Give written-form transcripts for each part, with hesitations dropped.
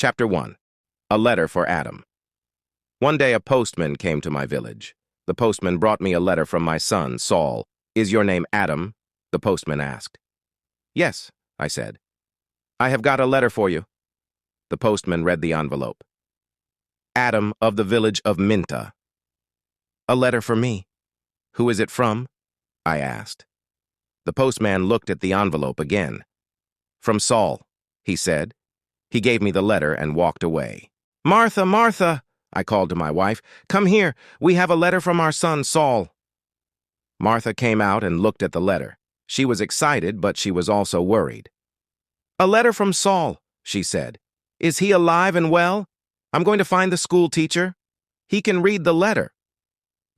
Chapter 1. A Letter for Adam. One day a postman came to my village. The postman brought me a letter from my son, Saul. "Is your name Adam?" the postman asked. "Yes," I said. "I have got a letter for you." The postman read the envelope. "Adam of the village of Minta." "A letter for me. Who is it from?" I asked. The postman looked at the envelope again. "From Saul," he said. He gave me the letter and walked away. "Martha, Martha," I called to my wife, "come here. We have a letter from our son, Saul." Martha came out and looked at the letter. She was excited, but she was also worried. "A letter from Saul," she said. "Is he alive and well? I'm going to find the school teacher. He can read the letter."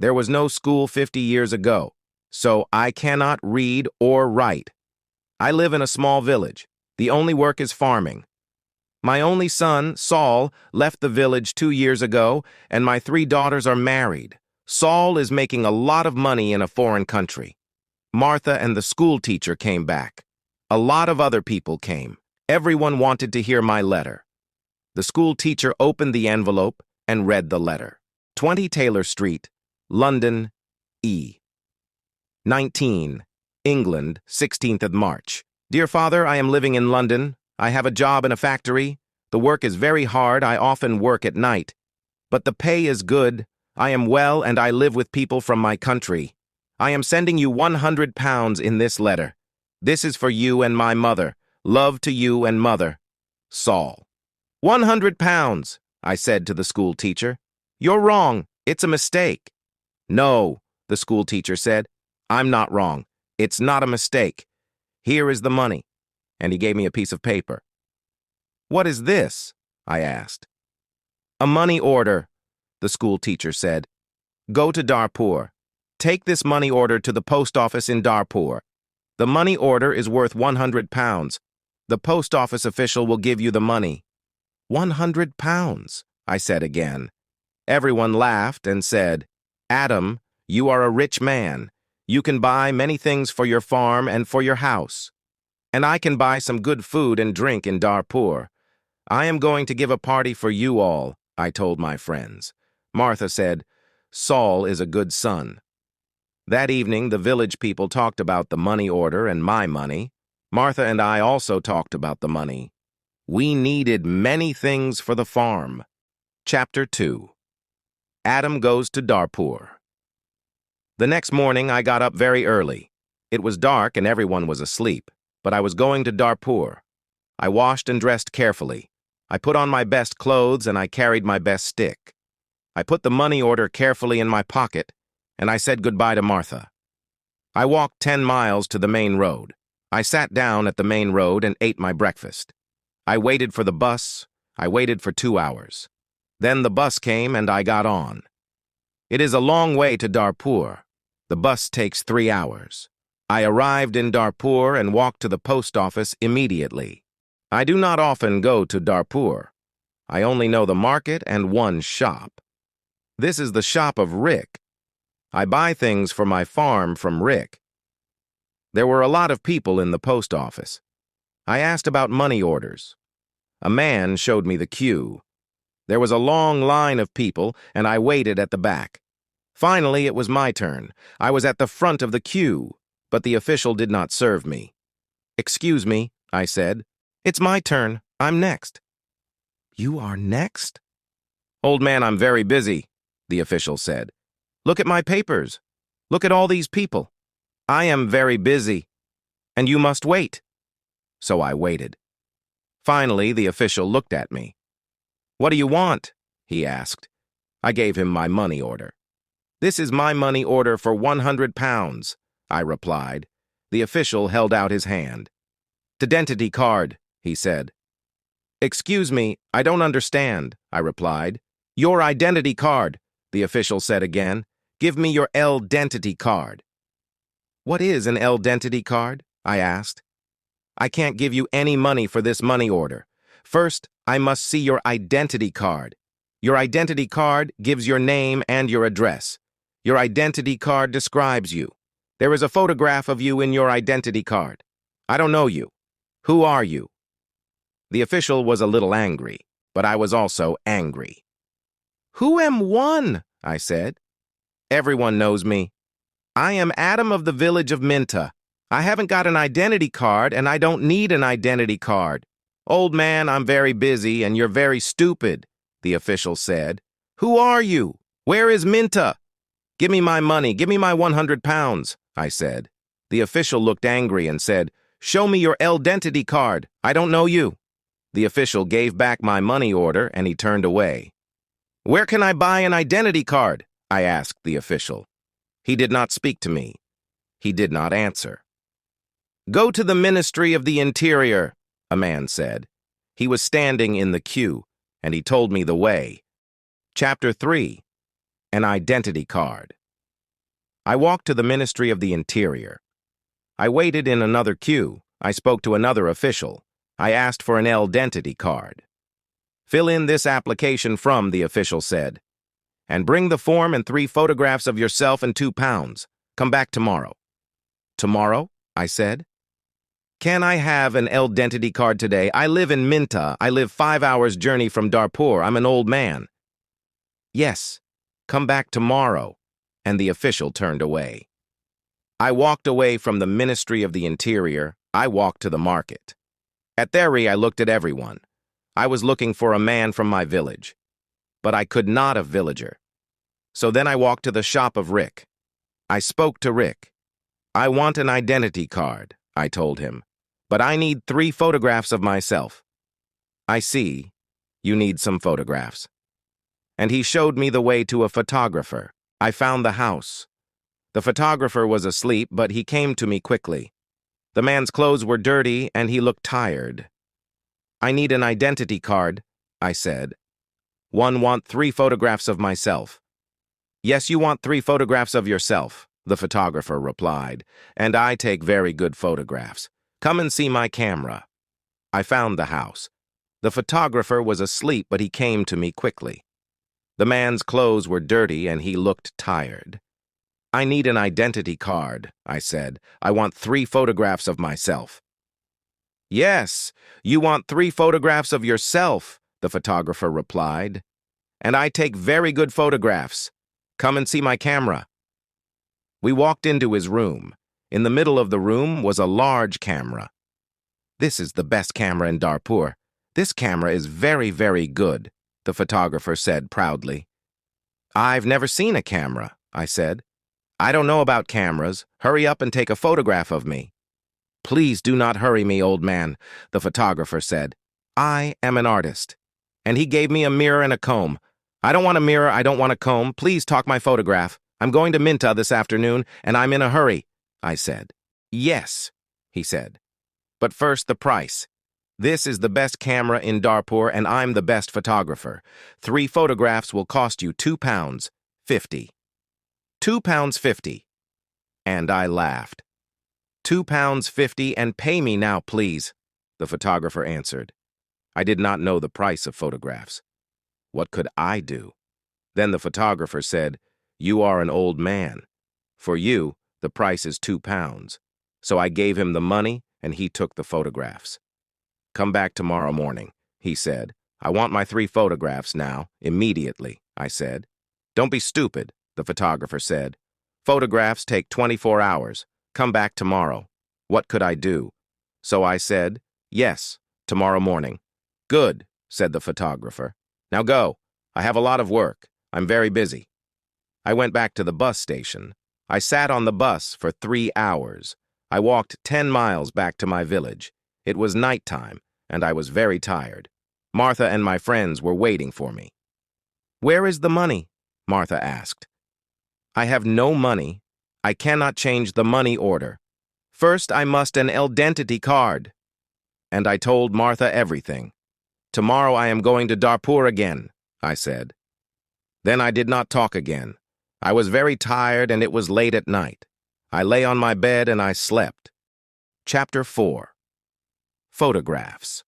There was no school 50 years ago, so I cannot read or write. I live in a small village. The only work is farming. My only son, Saul, left the village 2 years ago, and my 3 daughters are married. Saul is making a lot of money in a foreign country. Martha and the school teacher came back. A lot of other people came. Everyone wanted to hear my letter. The school teacher opened the envelope and read the letter. 20 Taylor Street, London, E. 19, England, 16th of March. Dear Father, I am living in London. I have a job in a factory. The work is very hard. I often work at night. But the pay is good. I am well and I live with people from my country. I am sending you £100 in this letter. This is for you and my mother. Love to you and mother. Saul. £100, I said to the school teacher. You're wrong. It's a mistake. No, the school teacher said. I'm not wrong. It's not a mistake. Here is the money. And he gave me a piece of paper. What is this? I asked. A money order, the school teacher said. Go to Darpur. Take this money order to the post office in Darpur. The money order is worth £100. The post office official will give you the money. £100, I said again. Everyone laughed and said, Adam, you are a rich man. You can buy many things for your farm and for your house. And I can buy some good food and drink in Darpur. I am going to give a party for you all, I told my friends. Martha said, Saul is a good son. That evening, the village people talked about the money order and my money. Martha and I also talked about the money. We needed many things for the farm. Chapter 2. Adam goes to Darpur. The next morning, I got up very early. It was dark and everyone was asleep, but I was going to Darpur. I washed and dressed carefully. I put on my best clothes and I carried my best stick. I put the money order carefully in my pocket, and I said goodbye to Martha. I walked 10 miles to the main road. I sat down at the main road and ate my breakfast. I waited for the bus. I waited for 2 hours. Then the bus came and I got on. It is a long way to Darpur. The bus takes 3 hours. I arrived in Darpur and walked to the post office immediately. I do not often go to Darpur. I only know the market and one shop. This is the shop of Rick. I buy things for my farm from Rick. There were a lot of people in the post office. I asked about money orders. A man showed me the queue. There was a long line of people, and I waited at the back. Finally, it was my turn. I was at the front of the queue, but the official did not serve me. Excuse me, I said. It's my turn. I'm next. You are next? Old man, I'm very busy, the official said. Look at my papers. Look at all these people. I am very busy, and you must wait. So I waited. Finally, the official looked at me. What do you want? He asked. I gave him my money order. This is my money order for £100, I replied. The official held out his hand. Identity card, he said. Excuse me, I don't understand, I replied. Your identity card, the official said again. Give me your identity card. What is an identity card? I asked. I can't give you any money for this money order. First, I must see your identity card. Your identity card gives your name and your address. Your identity card describes you. There is a photograph of you in your identity card. I don't know you. Who are you? The official was a little angry. but I was also angry. "Who am one?" I said. "Everyone knows me. I am Adam of the village of Minta. I haven't got an identity card, and I don't need an identity card. Old man, I'm very busy, and you're very stupid," the official said. "Who are you? Where is Minta?" "Give me my money. Give me my 100 pounds, I said. The official looked angry and said, "Show me your identity card. I don't know you." The official gave back my money order, and he turned away. "Where can I buy an identity card?" I asked the official. He did not speak to me. He did not answer. "Go to the Ministry of the Interior," a man said. He was standing in the queue, and he told me the way. Chapter 3. An Identity Card. I walked to the Ministry of the Interior. I waited in another queue. I spoke to another official. I asked for an identity card. "Fill in this application from," the official said, "and bring the form and 3 photographs of yourself and 2 pounds. Come back tomorrow." "Tomorrow?" I said. "Can I have an identity card today? I live in Minta. I live 5 hours' journey from Darpur. I'm an old man." "Yes, come back tomorrow," and the official turned away. I walked away from the Ministry of the Interior. I walked to the market. At Theri, I looked at everyone. I was looking for a man from my village, but I could not a villager. So then I walked to the shop of Rick. I spoke to Rick. "I want an identity card," I told him, "but I need 3 photographs of myself." "I see. You need some photographs." And he showed me the way to a photographer. I found the house. The photographer was asleep, but he came to me quickly. The man's clothes were dirty, and he looked tired. "I need an identity card," I said. Want 3 photographs of myself." "Yes, you want 3 photographs of yourself," the photographer replied, "and I take very good photographs. Come and see my camera." I found the house. The photographer was asleep, but he came to me quickly. The man's clothes were dirty, and he looked tired. "I need an identity card," I said. "I want 3 photographs of myself." "Yes, you want 3 photographs of yourself," the photographer replied, "and I take very good photographs. Come and see my camera." We walked into his room. In the middle of the room was a large camera. "This is the best camera in Darpur. This camera is very, very good," the photographer said proudly. "I've never seen a camera," I said. "I don't know about cameras. Hurry up and take a photograph of me." "Please do not hurry me, old man," the photographer said. "I am an artist." And he gave me a mirror and a comb. "I don't want a mirror, I don't want a comb. Please talk my photograph. I'm going to Minta this afternoon, and I'm in a hurry," I said. "Yes," he said. "But first, the price. This is the best camera in Darpur, and I'm the best photographer. 3 photographs will cost you 2 pounds 50. 2 pounds 50. And I laughed. 2 pounds 50, and pay me now, please," the photographer answered. I did not know the price of photographs. What could I do? Then the photographer said, "You are an old man. For you, the price is 2 pounds. So I gave him the money, and he took the photographs. "Come back tomorrow morning," he said. "I want my 3 photographs now, immediately," I said. "Don't be stupid," the photographer said. "Photographs take 24 hours. Come back tomorrow." What could I do? So I said, "Yes, tomorrow morning." "Good," said the photographer. "Now go. I have a lot of work. I'm very busy." I went back to the bus station. I sat on the bus for 3 hours. I walked 10 miles back to my village. It was nighttime, and I was very tired. Martha and my friends were waiting for me. "Where is the money?" Martha asked. "I have no money. I cannot change the money order. First, I must an identity card." And I told Martha everything. "Tomorrow I am going to Darpur again," I said. Then I did not talk again. I was very tired, and it was late at night. I lay on my bed and I slept. Chapter 4. Photographs.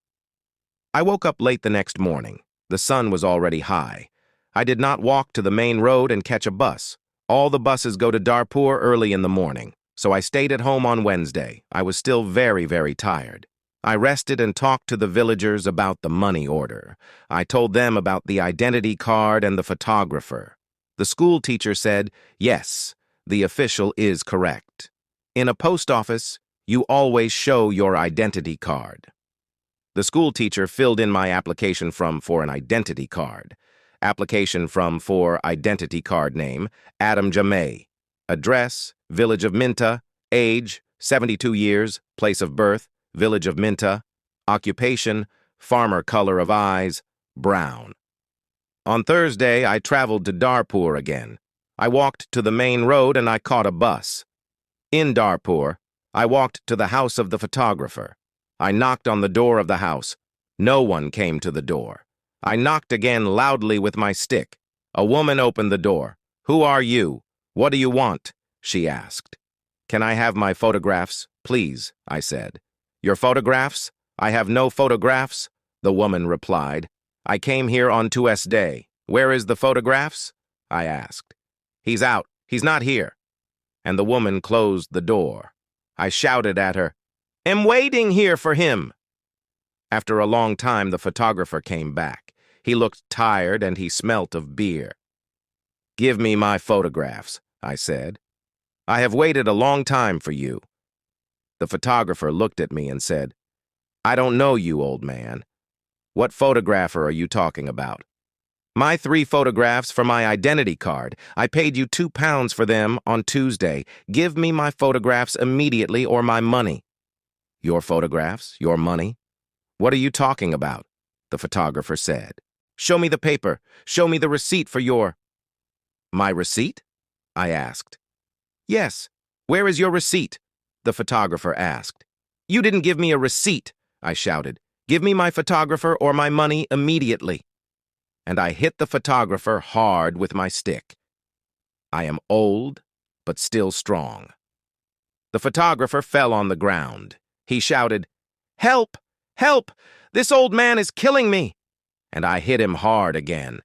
I woke up late the next morning. The sun was already high. I did not walk to the main road and catch a bus. All the buses go to Darpur early in the morning, so I stayed at home on Wednesday. I was still very, very tired. I rested and talked to the villagers about the money order. I told them about the identity card and the photographer. The school teacher said, yes, the official is correct. In a post office, you always show your identity card. The school teacher filled in my application for an identity card. Application for identity card name, Adam Jamay. Address, Village of Minta. Age, 72 years. Place of birth, Village of Minta. Occupation, farmer. Color of eyes, brown. On Thursday, I traveled to Darpur again. I walked to the main road and I caught a bus. In Darpur, I walked to the house of the photographer. I knocked on the door of the house. No one came to the door. I knocked again loudly with my stick. A woman opened the door. "Who are you? What do you want?" she asked. "Can I have my photographs, please?" I said. "Your photographs? I have no photographs," the woman replied. "I came here on Tuesday. Where is the photographs?" I asked. "He's out. He's not here." And the woman closed the door. I shouted at her, "I'm waiting here for him." After a long time, the photographer came back. He looked tired and he smelt of beer. "Give me my photographs," I said. "I have waited a long time for you." The photographer looked at me and said, "I don't know you, old man. What photographer are you talking about?" "My 3 photographs for my identity card. I paid you £2 for them on Tuesday. Give me my photographs immediately or my money." "Your photographs? Your money? What are you talking about?" the photographer said. "Show me the paper. Show me the receipt for your—" "My receipt?" I asked. "Yes. Where is your receipt?" the photographer asked. "You didn't give me a receipt," I shouted. "Give me my photographer or my money immediately." And I hit the photographer hard with my stick. I am old, but still strong. The photographer fell on the ground. He shouted, "Help! Help! This old man is killing me!" And I hit him hard again.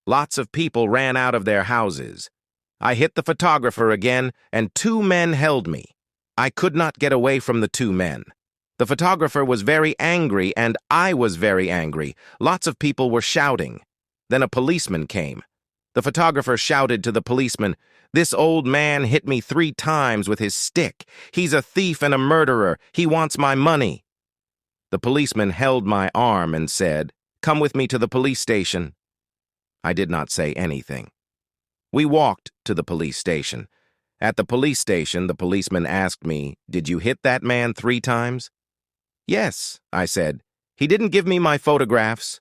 Lots of people ran out of their houses. I hit the photographer again, and 2 men held me. I could not get away from the 2 men. The photographer was very angry, and I was very angry. Lots of people were shouting. Then a policeman came. The photographer shouted to the policeman, "This old man hit me 3 times with his stick. He's a thief and a murderer. He wants my money." The policeman held my arm and said, "Come with me to the police station." I did not say anything. We walked to the police station. At the police station, the policeman asked me, "Did you hit that man 3 times?" "Yes," I said. "He didn't give me my photographs."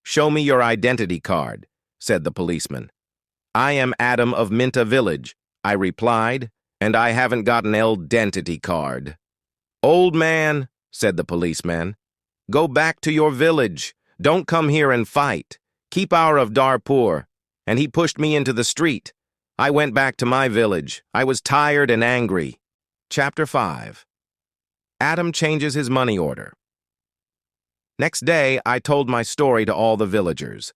"Show me your identity card," said the policeman. "I am Adam of Minta Village," I replied, "and I haven't got an identity card." "Old man," said the policeman, "go back to your village. Don't come here and fight. Keep out of Darpur." And he pushed me into the street. I went back to my village. I was tired and angry. Chapter 5. Adam changes his money order. Next day, I told my story to all the villagers.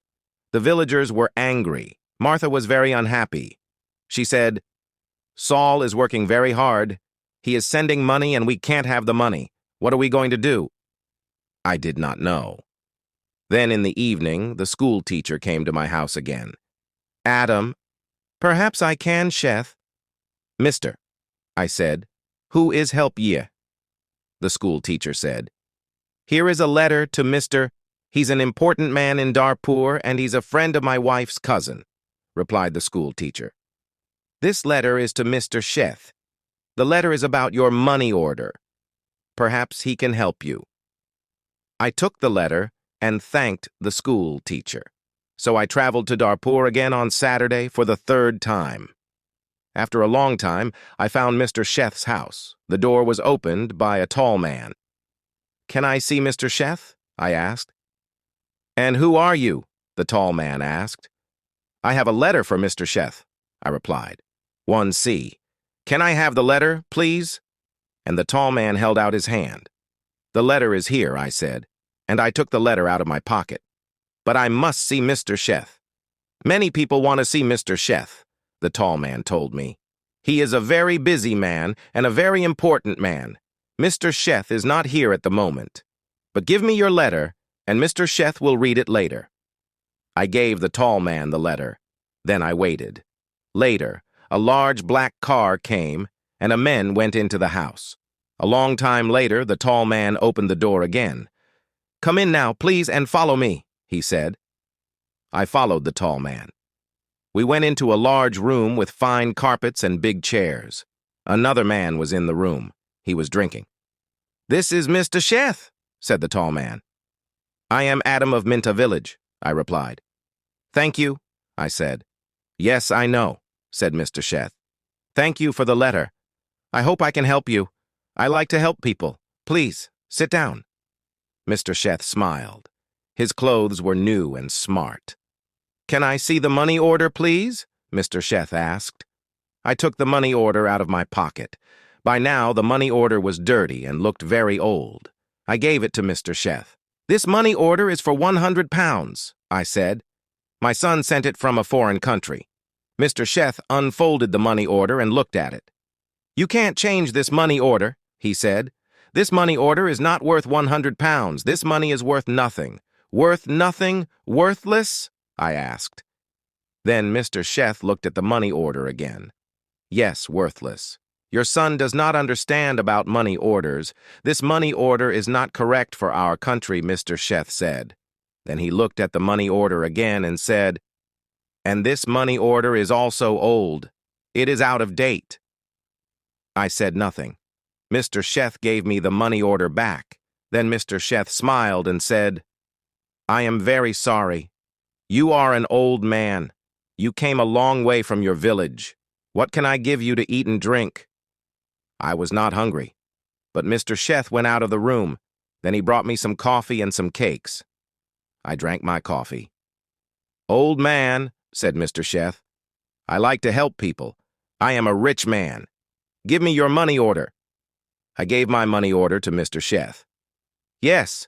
The villagers were angry. Martha was very unhappy. She said, "Saul is working very hard. He is sending money and we can't have the money. What are we going to do?" I did not know. Then in the evening, the school teacher came to my house again. "Adam, perhaps I can, Sheth." "Mister," I said, "who is help ye?" The school teacher said, "Here is a letter to Mr. He's an important man in Darpur and he's a friend of my wife's cousin," replied the school teacher. "This letter is to Mr. Sheth. The letter is about your money order. Perhaps he can help you." I took the letter and thanked the school teacher. So I traveled to Darpur again on Saturday for the 3rd time. After a long time, I found Mr. Sheth's house. The door was opened by a tall man. "Can I see Mr. Sheth?" I asked. "And who are you?" the tall man asked. "I have a letter for Mr. Sheth," I replied. 1C. "Can I have the letter, please?" And the tall man held out his hand. "The letter is here," I said, and I took the letter out of my pocket. "But I must see Mr. Sheth." "Many people want to see Mr. Sheth," the tall man told me. "He is a very busy man and a very important man. Mr. Sheth is not here at the moment, but give me your letter, and Mr. Sheth will read it later. I gave the tall man the letter. Then I waited. Later, a large black car came, and a man went into the house. A long time later, the tall man opened the door again. "Come in now, please, and follow me," he said. I followed the tall man. We went into a large room with fine carpets and big chairs. Another man was in the room. He was drinking. "This is Mr. Sheth," said the tall man. "I am Adam of Minta Village," I replied. "Thank you," I said. "Yes, I know," said Mr. Sheth. "Thank you for the letter. I hope I can help you. I like to help people. Please, sit down." Mr. Sheth smiled. His clothes were new and smart. "Can I see the money order, please?" Mr. Sheth asked. I took the money order out of my pocket. By now, the money order was dirty and looked very old. I gave it to Mr. Sheth. "This money order is for 100 pounds, I said. "My son sent it from a foreign country." Mr. Sheth unfolded the money order and looked at it. "You can't change this money order," he said. "This money order is not worth 100 pounds. This money is worth nothing." "Worth nothing? Worthless?" I asked. Then Mr. Sheth looked at the money order again. "Yes, worthless. Your son does not understand about money orders. This money order is not correct for our country," Mr. Sheth said. Then he looked at the money order again and said, "And this money order is also old. It is out of date." I said nothing. Mr. Sheth gave me the money order back. Then Mr. Sheth smiled and said, "I am very sorry. You are an old man. You came a long way from your village. What can I give you to eat and drink?" I was not hungry, but Mr. Sheth went out of the room. Then he brought me some coffee and some cakes. I drank my coffee. "Old man," said Mr. Sheth, "I like to help people. I am a rich man. Give me your money order." I gave my money order to Mr. Sheth. "Yes,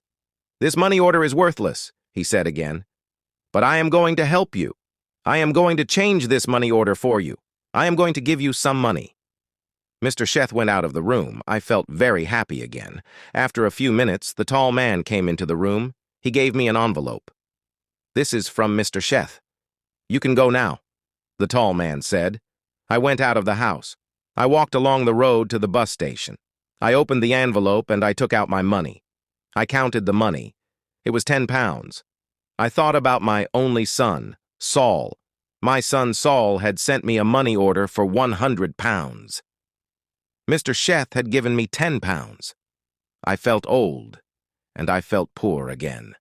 this money order is worthless," he said again. "But I am going to help you. I am going to change this money order for you. I am going to give you some money." Mr. Sheth went out of the room. I felt very happy again. After a few minutes, the tall man came into the room. He gave me an envelope. "This is from Mr. Sheth. You can go now," the tall man said. I went out of the house. I walked along the road to the bus station. I opened the envelope and I took out my money. I counted the money. It was 10 pounds. I thought about my only son, Saul. My son Saul had sent me a money order for 100 pounds. Mr. Sheth had given me 10 pounds. I felt old, and I felt poor again.